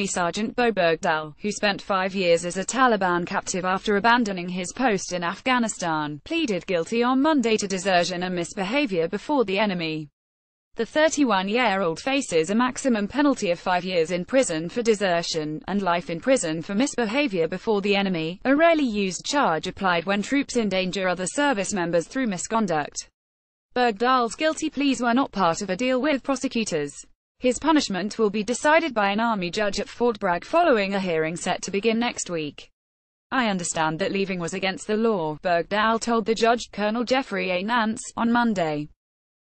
Army Sergeant Bowe Bergdahl, who spent 5 years as a Taliban captive after abandoning his post in Afghanistan, pleaded guilty on Monday to desertion and misbehavior before the enemy. The 31-year-old faces a maximum penalty of 5 years in prison for desertion, and life in prison for misbehavior before the enemy, a rarely used charge applied when troops endanger other service members through misconduct. Bergdahl's guilty pleas were not part of a deal with prosecutors. His punishment will be decided by an Army judge at Fort Bragg following a hearing set to begin next week. "I understand that leaving was against the law," Bergdahl told the judge, Colonel Jeffrey A. Nance, on Monday.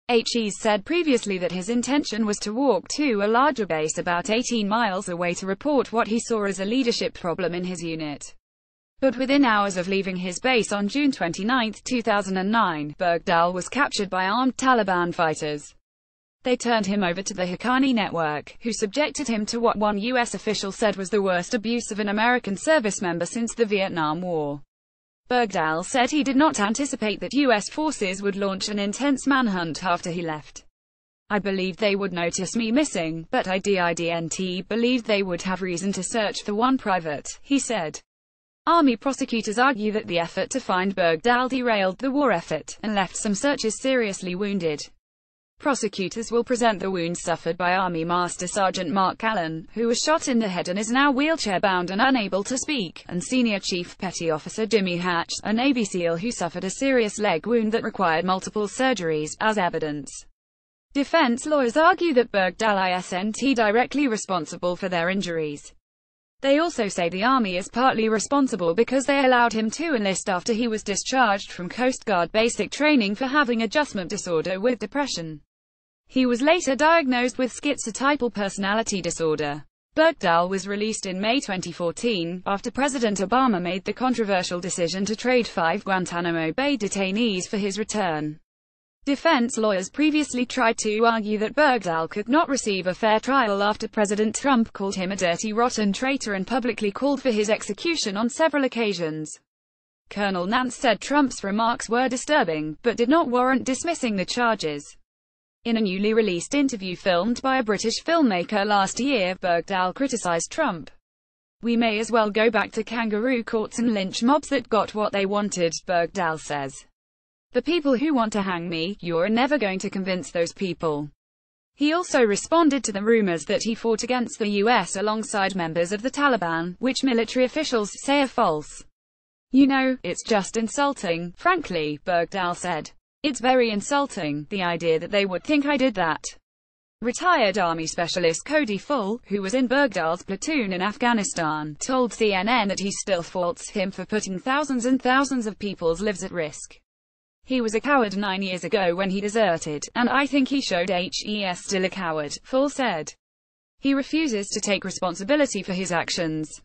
He's said previously that his intention was to walk to a larger base about 18 miles away to report what he saw as a leadership problem in his unit. But within hours of leaving his base on June 29, 2009, Bergdahl was captured by armed Taliban fighters. They turned him over to the Haqqani network, who subjected him to what one U.S. official said was the worst abuse of an American service member since the Vietnam War. Bergdahl said he did not anticipate that U.S. forces would launch an intense manhunt after he left. "I believed they would notice me missing, but I didn't believe they would have reason to search the one private," he said. Army prosecutors argue that the effort to find Bergdahl derailed the war effort, and left some searchers seriously wounded. Prosecutors will present the wounds suffered by Army Master Sergeant Mark Allen, who was shot in the head and is now wheelchair-bound and unable to speak, and Senior Chief Petty Officer Jimmy Hatch, a Navy SEAL who suffered a serious leg wound that required multiple surgeries, as evidence. Defense lawyers argue that Bergdahl isn't directly responsible for their injuries. They also say the Army is partly responsible because they allowed him to enlist after he was discharged from Coast Guard basic training for having adjustment disorder with depression. He was later diagnosed with schizotypal personality disorder. Bergdahl was released in May 2014, after President Obama made the controversial decision to trade 5 Guantanamo Bay detainees for his return. Defense lawyers previously tried to argue that Bergdahl could not receive a fair trial after President Trump called him a dirty, rotten traitor and publicly called for his execution on several occasions. Colonel Nance said Trump's remarks were disturbing, but did not warrant dismissing the charges. In a newly released interview filmed by a British filmmaker last year, Bergdahl criticized Trump. "We may as well go back to kangaroo courts and lynch mobs that got what they wanted," Bergdahl says. "The people who want to hang me, you're never going to convince those people." He also responded to the rumors that he fought against the U.S. alongside members of the Taliban, which military officials say are false. "You know, it's just insulting, frankly," Bergdahl said. "It's very insulting, the idea that they would think I did that." Retired Army Specialist Cody Full, who was in Bergdahl's platoon in Afghanistan, told CNN that he still faults him for putting thousands and thousands of people's lives at risk. "He was a coward 9 years ago when he deserted, and I think he showed he's still a coward," Full said. He refuses to take responsibility for his actions.